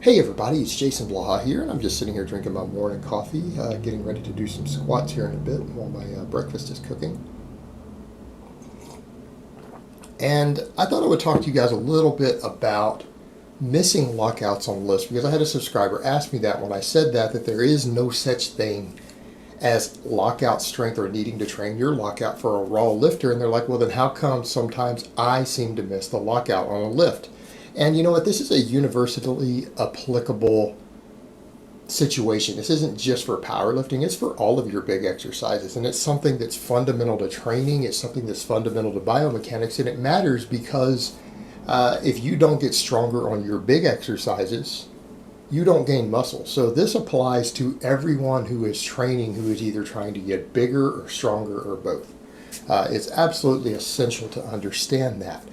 Hey everybody, it's Jason Blaha here, and I'm just sitting here drinking my morning coffee, getting ready to do some squats here in a bit while my breakfast is cooking. And I thought I would talk to you guys a little bit about missing lockouts on lists, because I had a subscriber ask me that when I said that there is no such thing as lockout strength or needing to train your lockout for a raw lifter. And they're like, well, then how come sometimes I seem to miss the lockout on a lift? And you know what? This is a universally applicable situation. This isn't just for powerlifting, it's for all of your big exercises. And it's something that's fundamental to training, it's something that's fundamental to biomechanics. And it matters because if you don't get stronger on your big exercises, you don't gain muscle. So this applies to everyone who is training, who is either trying to get bigger or stronger or both. It's absolutely essential to understand that.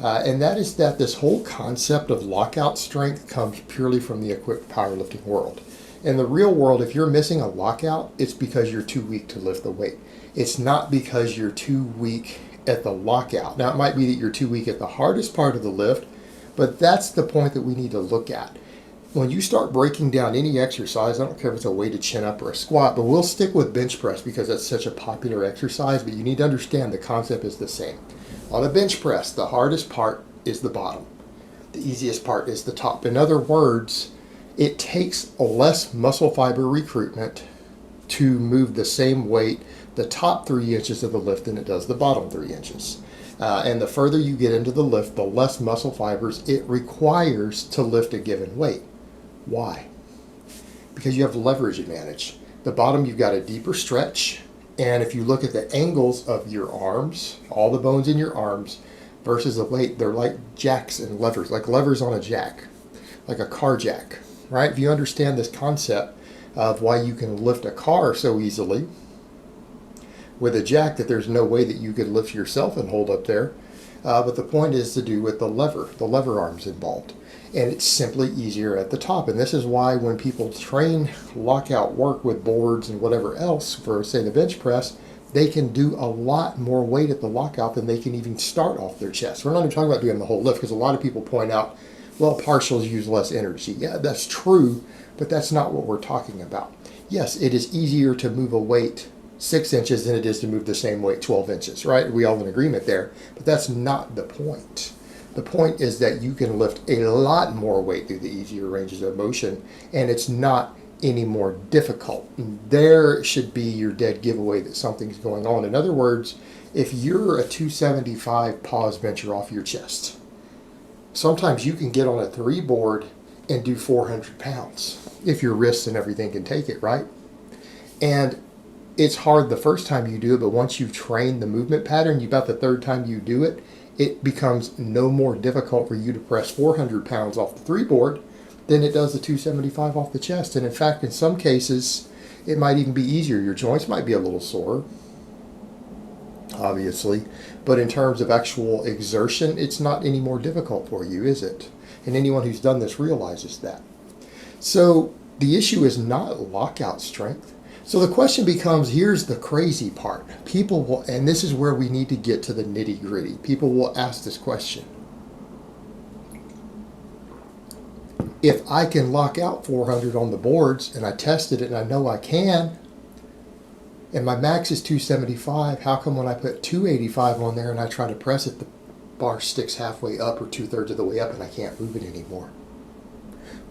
And that is that this whole concept of lockout strength comes purely from the equipped powerlifting world. In the real world, if you're missing a lockout, it's because you're too weak to lift the weight. It's not because you're too weak at the lockout. Now, it might be that you're too weak at the hardest part of the lift, but that's the point that we need to look at. When you start breaking down any exercise, I don't care if it's a weighted chin up or a squat, but we'll stick with bench press because that's such a popular exercise, but you need to understand the concept is the same. On a bench press, the hardest part is the bottom. The easiest part is the top. In other words, it takes less muscle fiber recruitment to move the same weight the top 3 inches of the lift than it does the bottom 3 inches. And the further you get into the lift, the less muscle fibers it requires to lift a given weight. Why? Because you have leverage advantage. The bottom, you've got a deeper stretch. And if you look at the angles of your arms, all the bones in your arms versus the weight, they're like jacks and levers, like levers on a jack, like a car jack, right? If you understand this concept of why you can lift a car so easily with a jack that there's no way that you could lift yourself and hold up there. But the point is to do with the lever arms involved. And it's simply easier at the top. And this is why when people train lockout work with boards and whatever else for, say, the bench press, they can do a lot more weight at the lockout than they can even start off their chest. We're not even talking about doing the whole lift, because a lot of people point out, well, partials use less energy. Yeah, that's true, but that's not what we're talking about. Yes, it is easier to move a weight 6 inches than it is to move the same weight 12 inches, right? We all in agreement there, but that's not the point. The point is that you can lift a lot more weight through the easier ranges of motion, and it's not any more difficult. There should be your dead giveaway that something's going on. In other words, if you're a 275 pause bencher off your chest, sometimes you can get on a 3 board and do 400 pounds if your wrists and everything can take it, right? And it's hard the first time you do it, but once you've trained the movement pattern, about the 3rd time you do it, it becomes no more difficult for you to press 400 pounds off the 3 board than it does the 275 off the chest. And in fact, in some cases, it might even be easier. Your joints might be a little sore, obviously, but in terms of actual exertion, it's not any more difficult for you, is it? And anyone who's done this realizes that. So the issue is not lockout strength. So the question becomes, here's the crazy part. People will, and this is where we need to get to the nitty gritty. People will ask this question. If I can lock out 400 on the boards, and I tested it and I know I can, and my max is 275, how come when I put 285 on there and I try to press it, the bar sticks halfway up or 2/3 of the way up and I can't move it anymore?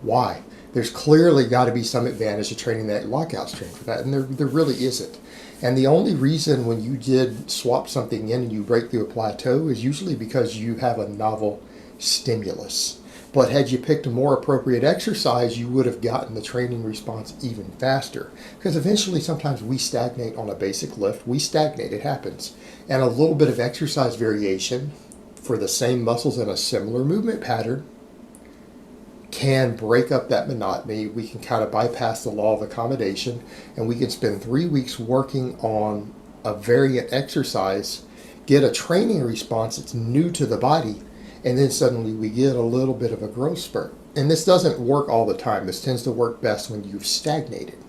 Why? There's clearly got to be some advantage to training that lockout strength for that, and there really isn't. And the only reason when you did swap something in and you break through a plateau is usually because you have a novel stimulus. But had you picked a more appropriate exercise, you would have gotten the training response even faster. Because eventually sometimes we stagnate on a basic lift. We stagnate, it happens. And a little bit of exercise variation for the same muscles in a similar movement pattern can break up that monotony. We can kind of bypass the law of accommodation, and we can spend 3 weeks working on a variant exercise, get a training response that's new to the body, and then suddenly we get a little bit of a growth spurt. And this doesn't work all the time. This tends to work best when you've stagnated.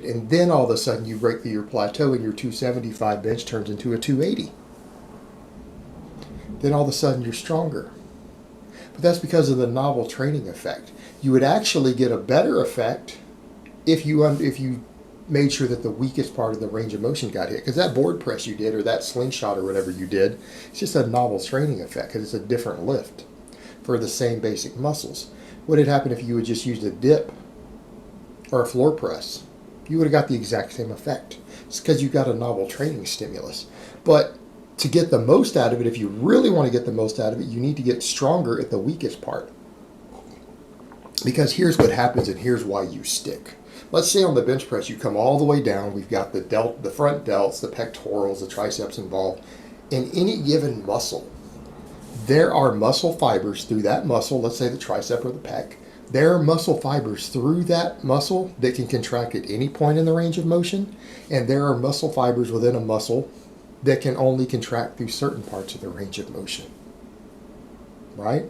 And then all of a sudden you break through your plateau and your 275 bench turns into a 280. Then all of a sudden you're stronger. But that's because of the novel training effect. You would actually get a better effect if you made sure that the weakest part of the range of motion got hit. Because that board press you did, or that slingshot or whatever you did, it's just a novel training effect because it's a different lift for the same basic muscles. What had happened if you had just used a dip or a floor press? You would have got the exact same effect. It's because you got a novel training stimulus. But to get the most out of it, if you really want to get the most out of it, you need to get stronger at the weakest part. Because here's what happens and here's why you stick. Let's say on the bench press you come all the way down. We've got the front delts, the pectorals, the triceps involved. In any given muscle, there are muscle fibers through that muscle, let's say the tricep or the pec. There are muscle fibers through that muscle that can contract at any point in the range of motion. And there are muscle fibers within a muscle that can only contract through certain parts of the range of motion. Right?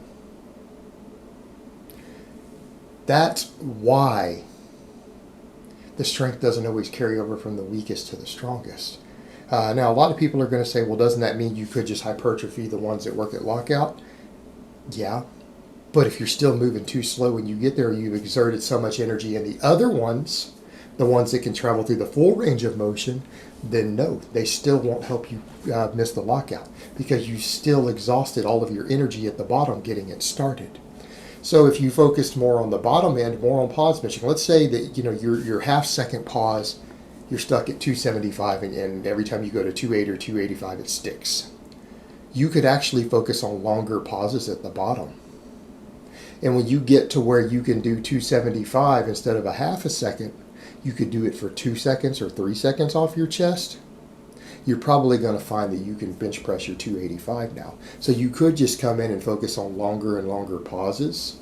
That's why the strength doesn't always carry over from the weakest to the strongest. Now, a lot of people are going to say, well, doesn't that mean you could just hypertrophy the ones that work at lockout? Yeah. But if you're still moving too slow when you get there, you've exerted so much energy in the other ones, the ones that can travel through the full range of motion, then no, they still won't help you miss the lockout because you still exhausted all of your energy at the bottom getting it started. So if you focused more on the bottom end, more on pause benching, let's say that your half second pause, you're stuck at 275 and every time you go to 280 or 285 it sticks. You could actually focus on longer pauses at the bottom. And when you get to where you can do 275 instead of a half a second, you could do it for 2 seconds or 3 seconds off your chest. You're probably going to find that you can bench press your 285 now. So you could just come in and focus on longer and longer pauses.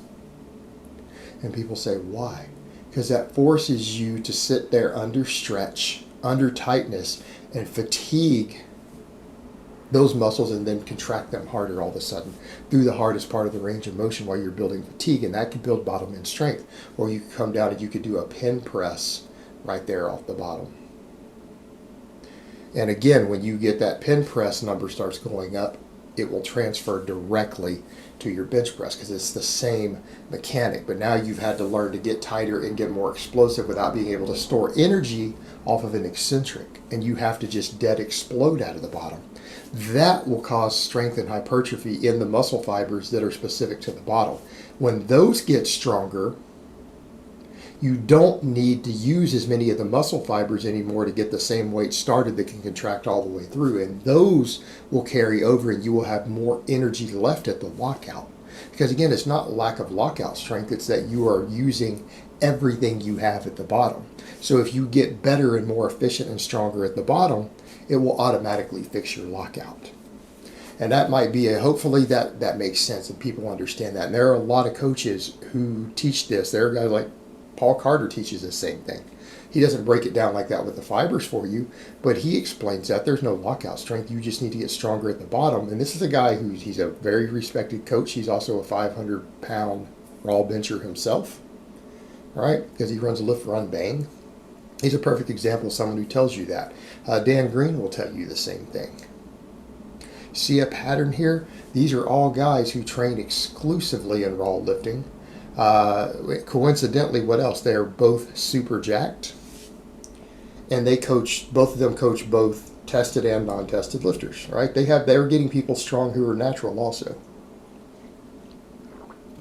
And people say, why? Because that forces you to sit there under stretch, under tightness, and fatigue those muscles and then contract them harder all of a sudden through the hardest part of the range of motion while you're building fatigue. And that could build bottom end strength. Or you could come down and you could do a pin press right there off the bottom. And again, when you get that pin press number starts going up, it will transfer directly to your bench press because it's the same mechanic. But now you've had to learn to get tighter and get more explosive without being able to store energy off of an eccentric. And you have to just dead explode out of the bottom. That will cause strength and hypertrophy in the muscle fibers that are specific to the bottom. When those get stronger, you don't need to use as many of the muscle fibers anymore to get the same weight started that can contract all the way through. And those will carry over and you will have more energy left at the lockout. Because again, it's not lack of lockout strength, it's that you are using everything you have at the bottom. So if you get better and more efficient and stronger at the bottom, it will automatically fix your lockout. And that might be hopefully that makes sense and people understand that. And there are a lot of coaches who teach this. There are guys like Paul Carter teaches the same thing. He doesn't break it down like that with the fibers for you, but he explains that there's no lockout strength. You just need to get stronger at the bottom. And this is a guy he's a very respected coach. He's also a 500-pound raw bencher himself, right? Because he runs a lift, run, bang. He's a perfect example of someone who tells you that. Dan Green will tell you the same thing. See a pattern here? These are all guys who train exclusively in raw lifting. Coincidentally, what else? They're both super jacked, and both of them coach both tested and non-tested lifters, right? They're getting people strong who are natural also,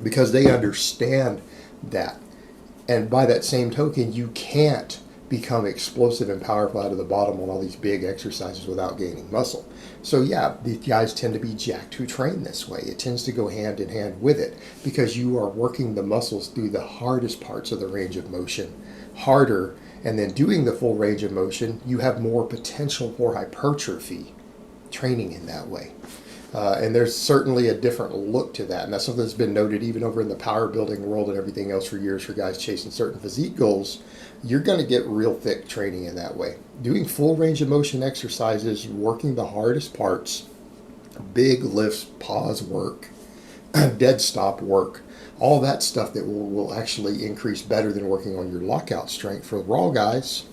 because they understand that. And by that same token, you can't become explosive and powerful out of the bottom on all these big exercises without gaining muscle. So yeah, these guys tend to be jacked who train this way. It tends to go hand in hand with it because you are working the muscles through the hardest parts of the range of motion harder, and then doing the full range of motion, you have more potential for hypertrophy training in that way. And there's certainly a different look to that. And that's something that's been noted even over in the power building world and everything else for years for guys chasing certain physique goals. You're going to get real thick training in that way. Doing full range of motion exercises, working the hardest parts, big lifts, pause work, dead stop work, all that stuff that will actually increase better than working on your lockout strength. For raw guys,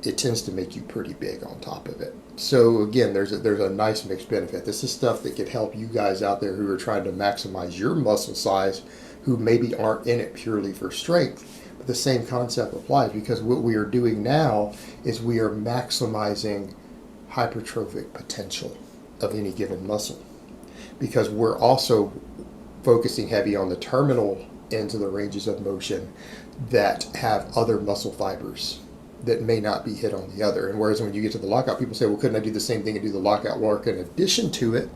it tends to make you pretty big on top of it. So again, there's a nice mixed benefit. This is stuff that could help you guys out there who are trying to maximize your muscle size, who maybe aren't in it purely for strength. But the same concept applies, because what we are doing now is we are maximizing hypertrophic potential of any given muscle, because we're also focusing heavy on the terminal ends of the ranges of motion that have other muscle fibers that may not be hit on the other. And whereas when you get to the lockout, people say, well, couldn't I do the same thing and do the lockout work in addition to it?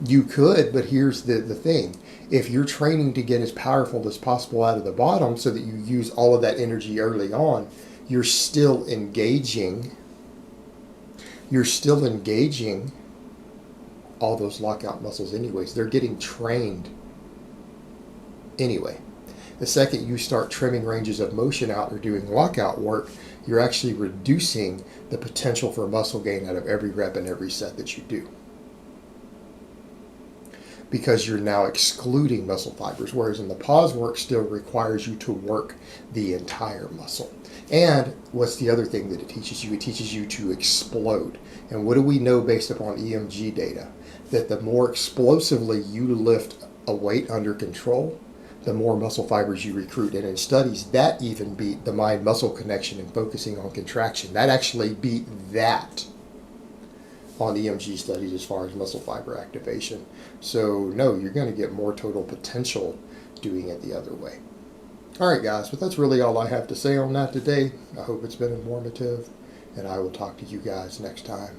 You could, but here's the thing. If you're training to get as powerful as possible out of the bottom so that you use all of that energy early on, you're still engaging all those lockout muscles anyways. They're getting trained anyway. The second you start trimming ranges of motion out or doing lockout work, you're actually reducing the potential for muscle gain out of every rep and every set that you do, because you're now excluding muscle fibers, whereas in the pause work still requires you to work the entire muscle. And what's the other thing that it teaches you? It teaches you to explode. And what do we know based upon EMG data? That the more explosively you lift a weight under control, the more muscle fibers you recruit. And in studies, that even beat the mind-muscle connection and focusing on contraction. That actually beat that on EMG studies as far as muscle fiber activation. So no, you're going to get more total potential doing it the other way. All right, guys, but that's really all I have to say on that today. I hope it's been informative, and I will talk to you guys next time.